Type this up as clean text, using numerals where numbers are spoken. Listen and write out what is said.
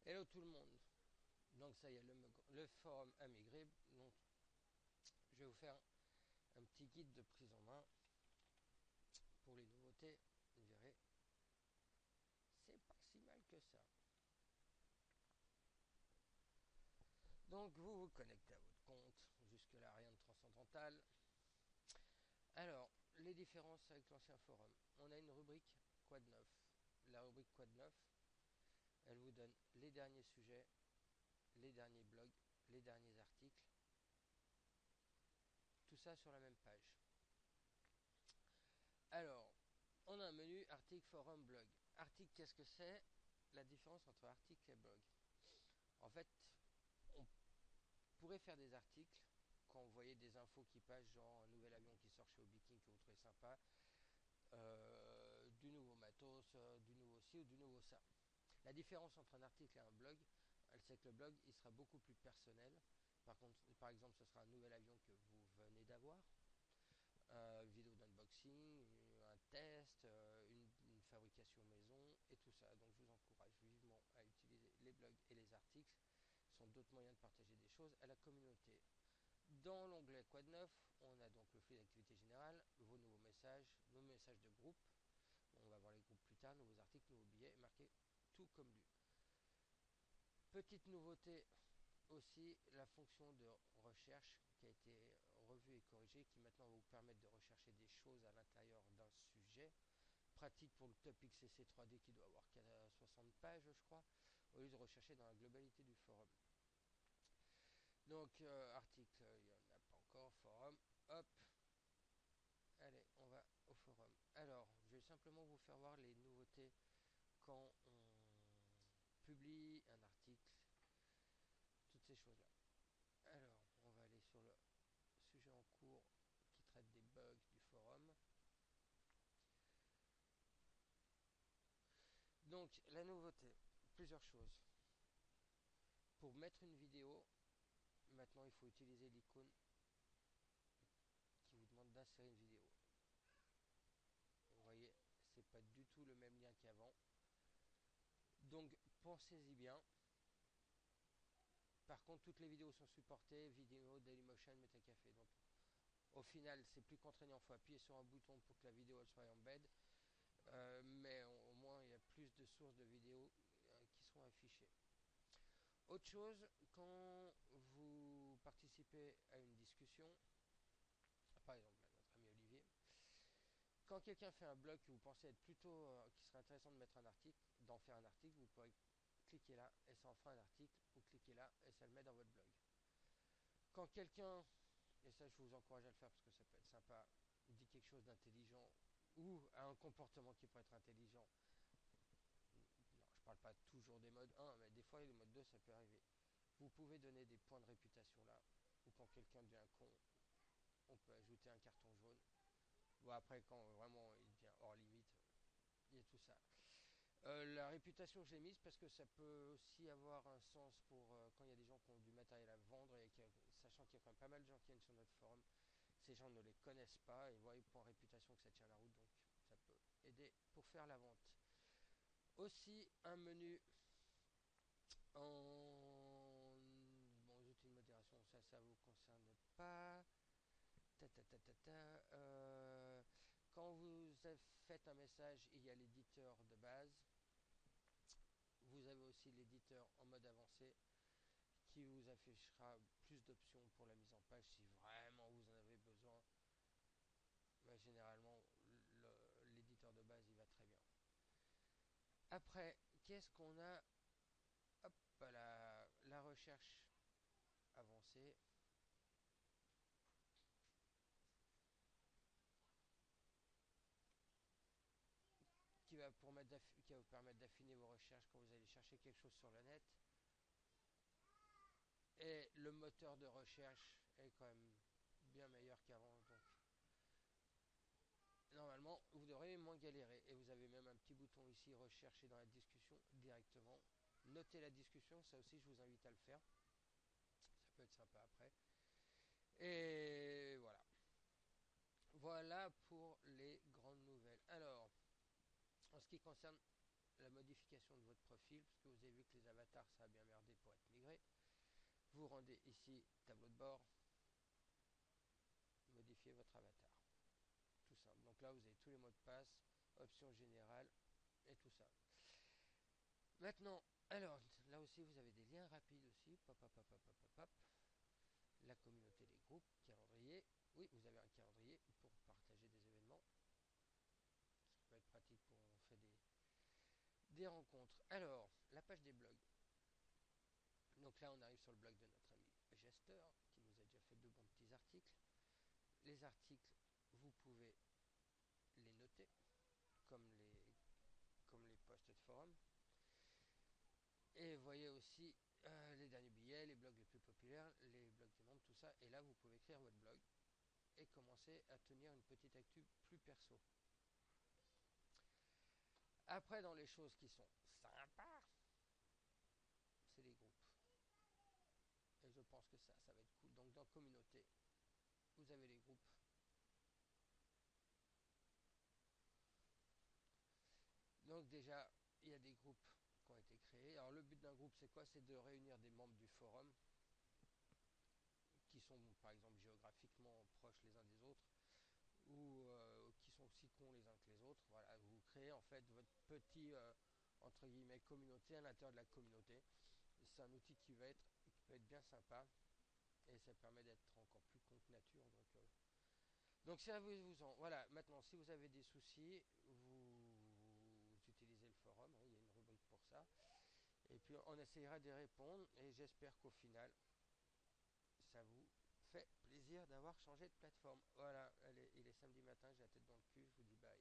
Hello tout le monde. Donc ça y est, le forum a migré. Donc je vais vous faire un petit guide de prise en main pour les nouveautés. Vous verrez, c'est pas si mal que ça. Donc vous vous connectez à votre compte. Jusque là rien de transcendantal. Alors les différences avec l'ancien forum. On a une rubrique Quad 9. La rubrique Quad 9, elle vous donne les derniers sujets, les derniers blogs, les derniers articles. Tout ça sur la même page. Alors, on a un menu article, forum, blog. Article, qu'est-ce que c'est? La différence entre article et blog. En fait, on pourrait faire des articles quand vous voyez des infos qui passent, genre un nouvel avion qui sort chez Obiking que vous trouvez sympa, du nouveau matos, du nouveau ci ou du nouveau ça. La différence entre un article et un blog, c'est que le blog, il sera beaucoup plus personnel. Par contre, par exemple, ce sera un nouvel avion que vous venez d'avoir, vidéo d'unboxing, un test, une fabrication maison et tout ça. Donc je vous encourage vivement à utiliser les blogs et les articles. Ce sont d'autres moyens de partager des choses à la communauté. Dans l'onglet Quad 9, on a donc le flux d'activité générale, vos nouveaux messages, nos messages de groupe. On va voir les groupes plus tard, nouveaux articles, nouveaux billets, marqué tout comme lu. Petite nouveauté aussi, la fonction de recherche qui a été revue et corrigée, qui maintenant va vous permettre de rechercher des choses à l'intérieur d'un sujet. Pratique pour le topic CC 3D qui doit avoir 60 pages, je crois, au lieu de rechercher dans la globalité du forum. Donc, article, il n'y en a pas encore, forum, hop, allez, on va au forum. Alors, je vais simplement vous faire voir les nouveautés quand on publie un article, toutes ces choses-là. Alors, on va aller sur le sujet en cours qui traite des bugs du forum. Donc, la nouveauté, plusieurs choses. Pour mettre une vidéo, maintenant il faut utiliser l'icône qui vous demande d'insérer une vidéo. Vous voyez, c'est pas du tout le même lien qu'avant. Donc, pensez-y bien. Par contre, toutes les vidéos sont supportées, vidéo, Dailymotion, Metacafé. Donc, au final, c'est plus contraignant. Il faut appuyer sur un bouton pour que la vidéo elle soit embed. Mais au moins, il y a plus de sources de vidéos qui seront affichées. Autre chose, quand vous participez à une discussion, par exemple notre ami Olivier, quand quelqu'un fait un blog que vous pensez être plutôt, qui serait intéressant de mettre un article, d'en faire un article, vous pourrez cliquer là et ça en fera un article, ou cliquer là et ça le met dans votre blog. Quand quelqu'un, et ça je vous encourage à le faire parce que ça peut être sympa, dit quelque chose d'intelligent ou a un comportement qui peut être intelligent, non, je parle pas toujours des modes 1, mais des fois les modes 2 ça peut arriver. Vous pouvez donner des points de réputation là, ou quand quelqu'un devient con, on peut ajouter un carton jaune. Bon après quand vraiment il devient hors limite, il y a tout ça. La réputation je l'ai mise parce que ça peut aussi avoir un sens pour quand il y a des gens qui ont du matériel à vendre et sachant qu'il y a quand même pas mal de gens qui viennent sur notre forum, ces gens ne les connaissent pas et voient pour réputation que ça tient la route, donc ça peut aider pour faire la vente. Aussi un menu en outils de modération, ça vous concerne pas. Ta, ta, ta, ta, ta, quand vous faites un message, il y a l'éditeur de base. Vous avez aussi l'éditeur en mode avancé qui vous affichera plus d'options pour la mise en page si vraiment vous en avez besoin. Mais généralement, l'éditeur de base, il va très bien. Après, qu'est-ce qu'on a? Hop, la recherche avancée. Qui va vous permettre d'affiner vos recherches quand vous allez chercher quelque chose sur le net. Et le moteur de recherche est quand même bien meilleur qu'avant. Donc, normalement, vous devrez moins galérer. Et vous avez même un petit bouton ici, rechercher dans la discussion directement. Notez la discussion, ça aussi, je vous invite à le faire. Ça peut être sympa après. Et voilà. Voilà pour les grandes nouvelles. Alors, en ce qui concerne la modification de votre profil, parce que vous avez vu que les avatars, ça Vous rendez ici tableau de bord, modifiez votre avatar. Tout simple. Donc là, vous avez tous les mots de passe, options générales et tout ça. Maintenant, alors, là aussi, vous avez des liens rapides aussi. Pop, pop, pop, pop, pop, pop. La communauté, les groupes, calendrier. Oui, vous avez un calendrier pour partager des événements. Ça peut être pratique pour on fait des rencontres. Alors, la page des blogs. Donc là, on arrive sur le blog de notre ami Gesteur, qui nous a déjà fait de bons petits articles. Les articles, vous pouvez les noter, comme les posts de forum. Et vous voyez aussi les derniers billets, les blogs les plus populaires, les blogs du monde, tout ça. Et là, vous pouvez écrire votre blog et commencer à tenir une petite actu plus perso. Après, dans les choses qui sont sympas, c'est les groupes. Et je pense que ça va être cool. Donc dans communauté, vous avez les groupes. Donc déjà, il y a des groupes qui ont été créés. Alors le but d'un groupe, c'est quoi? C'est de réunir des membres du forum qui sont par exemple géographiquement proches les uns des autres ou qui sont aussi cons les uns que les autres. Voilà, vous créez en fait votre petit entre guillemets communauté à l'intérieur de la communauté. C'est un outil qui peut être bien sympa et ça permet d'être encore plus con que nature. Donc c'est à vous en. Voilà, maintenant si vous avez des soucis, vous utilisez le forum, hein, il y a une rubrique pour ça. Et puis on essayera d'y répondre et j'espère qu'au final, ça vous fait plaisir d'avoir changé de plateforme. Voilà, allez, il est samedi matin, j'ai la tête dans le cul, je vous dis bye.